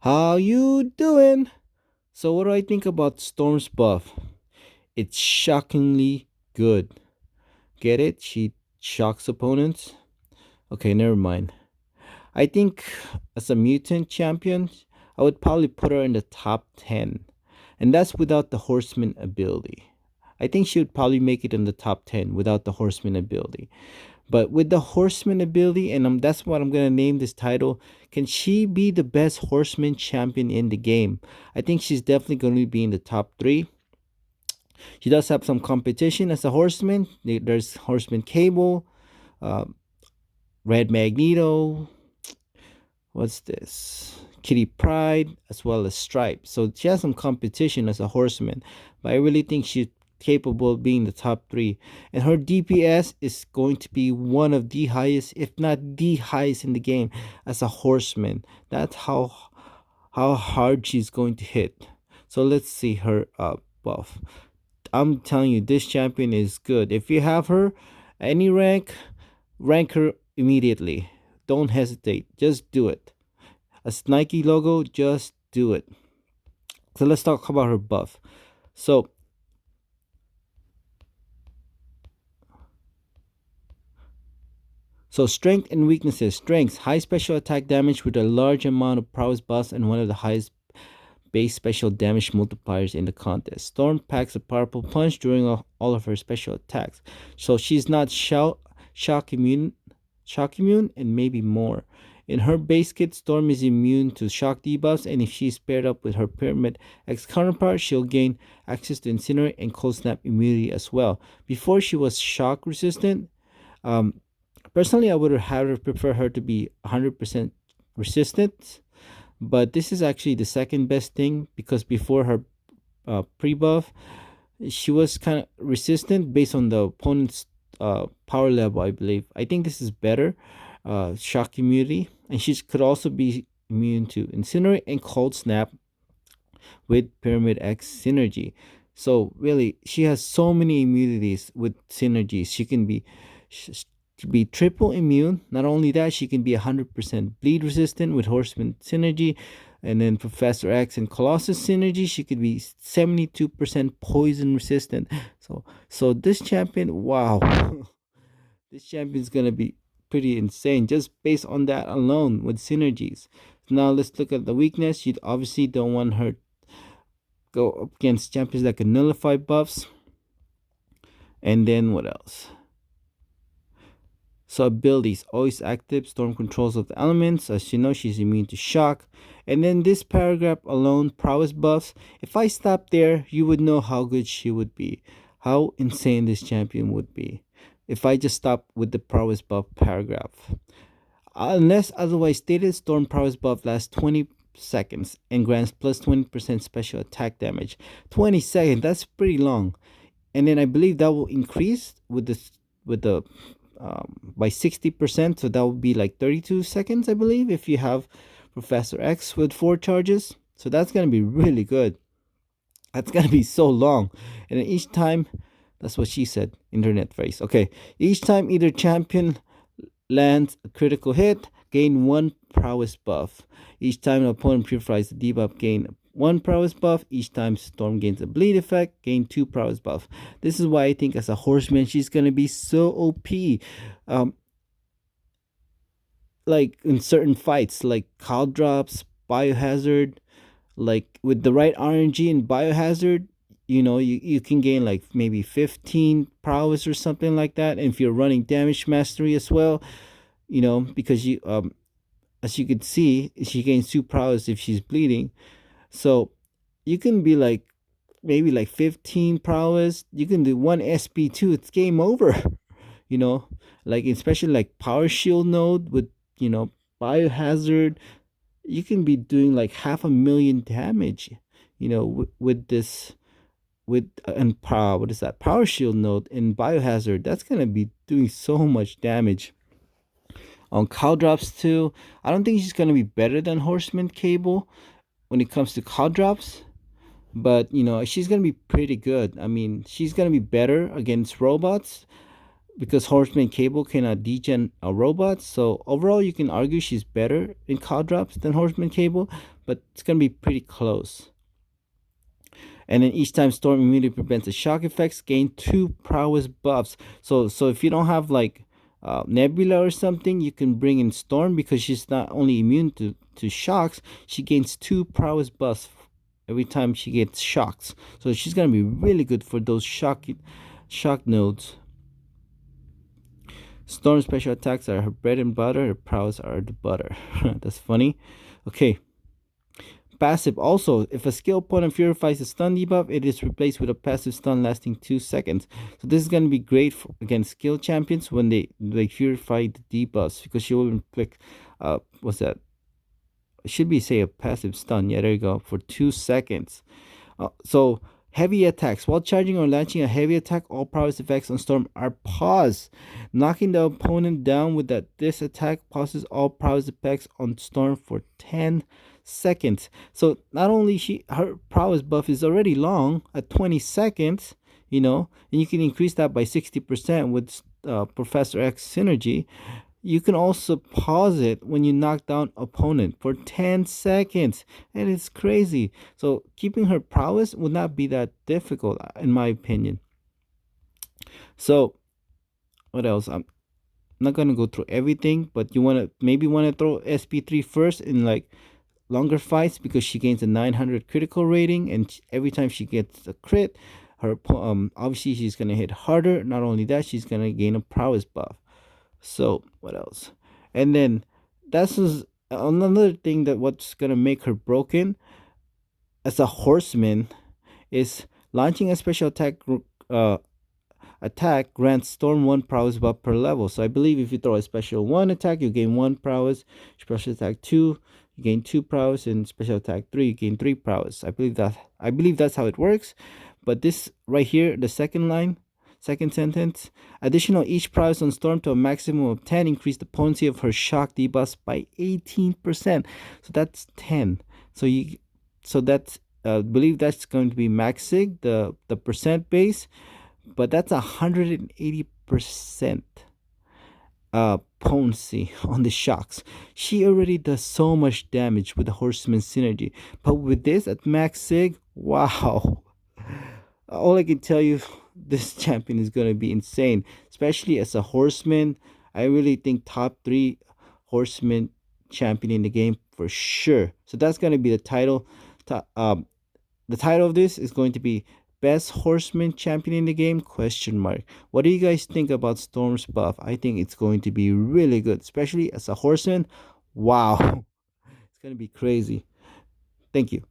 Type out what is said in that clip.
How you doing? So what do I think about Storm's buff? It's shockingly good. Get it? She shocks opponents. Okay, never mind. I think as a mutant champion, I would probably put her in the top 10. And that's without the Horseman ability. I think she would probably make it in the top 10 without the Horseman ability. But with the Horseman ability, and that's what I'm going to name this title, can she be the best Horseman champion in the game? I think she's definitely going to be in the top 3. She does have some competition as a Horseman. There's Horseman Cable, uh, Red Magneto, what's this? Kitty Pride, as well as Stripe. So she has some competition as a Horseman, but I really think she's capable of being the top 3. And her DPS is going to be one of the highest, if not the highest in the game as a Horseman. That's how hard she's going to hit. So let's see her buff. I'm telling you, this champion is good. If you have her, any rank her immediately. Don't hesitate. Just do it. A Nike logo, just do it. So let's talk about her buff. So strength and weaknesses. Strength, high special attack damage with a large amount of prowess buffs and one of the highest base special damage multipliers in the contest. Storm packs a powerful punch during all of her special attacks. So she's not shock immune, and maybe more. In her base kit, Storm is immune to shock debuffs, and if she's paired up with her Pyramid X counterpart, she'll gain access to Incinerate and Cold Snap immunity as well. Before she was shock resistant, um, personally, I would have prefer her to be 100% resistant, but this is actually the second best thing because before her pre-buff, she was kind of resistant based on the opponent's power level, I believe. I think this is better. Shock immunity, and she could also be immune to Incinerate and Cold Snap with Pyramid X synergy. So really, she has so many immunities with synergies. She can be to be triple immune. Not only that, she can be 100% bleed resistant with Horseman synergy, and then Professor X and Colossus synergy. She could be 72% poison resistant. So this champion, wow, this champion's gonna be pretty insane just based on that alone with synergies. Now let's look at the weakness. You obviously don't want her go up against champions that can nullify buffs. And then what else? So abilities, always active, Storm controls of the elements. As you know, she's immune to shock. And then this paragraph alone, prowess buffs. If I stop there, you would know how good she would be. How insane this champion would be. If I just stop with the prowess buff paragraph. Unless otherwise stated, Storm prowess buff lasts 20 seconds and grants plus 20% special attack damage. 20 seconds, that's pretty long. And then I believe that will increase with the by 60%, so that would be like 32 seconds, I believe, if you have Professor X with 4 charges. So that's gonna be really good. That's gonna be so long. And then each time, that's what she said, internet phrase. Okay, each time either champion lands a critical hit, gain 1 prowess buff. Each time an opponent purifies the debuff, gain 1 prowess buff. Each time Storm gains a bleed effect, gain 2 prowess buff. This is why I think as a Horseman, she's gonna be so OP. Like in certain fights, like Call Drops, Biohazard, like with the right RNG and Biohazard, you can gain like maybe 15 prowess or something like that. And if you're running damage mastery as well, because you as you could see, she gains 2 prowess if she's bleeding. So you can be like maybe like 15 prowess. You can do 1 SP2, it's game over. you know, like especially like Power Shield node with, Biohazard, you can be doing like 500,000 damage, with this with and power what is that Power Shield node in Biohazard. That's gonna be doing so much damage. On Cow Drops too, I don't think she's gonna be better than Horseman Cable when it comes to Cow Drops, but she's gonna be pretty good. I mean, she's gonna be better against robots, because Horseman Cable cannot degen a robot. So overall, you can argue she's better in call drops than Horseman Cable, but it's gonna be pretty close. And then each time Storm immunity prevents the shock effects, gain two prowess buffs. So if you don't have like Nebula or something, you can bring in Storm because she's not only immune to shocks, she gains two prowess buffs every time she gets shocks. So she's gonna be really good for those shock nodes. Storm special attacks are her bread and butter, her prowess are the butter. That's funny. Okay. Passive also, if a skill opponent purifies a stun debuff, it is replaced with a passive stun lasting 2 seconds. So this is going to be great for, against skill champions when they purify the debuffs because she will inflict, what's that? It should be, say, a passive stun. Yeah, there you go, for 2 seconds. So heavy attacks. While charging or launching a heavy attack, all prowess effects on Storm are paused. Knocking the opponent down with this attack pauses all prowess effects on Storm for 10 seconds. So not only her prowess buff is already long at 20 seconds, and you can increase that by 60% with Professor X synergy. You can also pause it when you knock down opponent for 10 seconds, and it's crazy. So keeping her prowess would not be that difficult, in my opinion. So what else? I'm not gonna go through everything, but you wanna throw SP3 first in like longer fights because she gains a 900 critical rating, and every time she gets a crit, her obviously she's gonna hit harder. Not only that, she's gonna gain a prowess buff. So what else? And then that's another thing that what's gonna make her broken as a horseman is launching a special attack grants Storm 1 prowess buff per level. So I believe if you throw a special 1 attack, you gain 1 prowess. Special attack 2, you gain 2 prowess, and special attack 3, you gain 3 prowess. I believe that's how it works. But this right here, the second sentence, additional each prowess on Storm to a maximum of 10, increase the potency of her shock debuffs by 18%. So that's 10. So that's believe that's going to be max sig, the percent base, but that's 180% potency on the shocks. She already does so much damage with the Horseman synergy, but with this at max sig, wow. All I can tell you, this champion is gonna be insane, especially as a horseman. I really think top 3 horseman champion in the game for sure. So that's gonna be the title. The title of this is going to be best horseman champion in the game question mark. What do you guys think about Storm's buff? I think it's going to be really good, especially as a horseman. Wow. It's gonna be crazy. Thank you.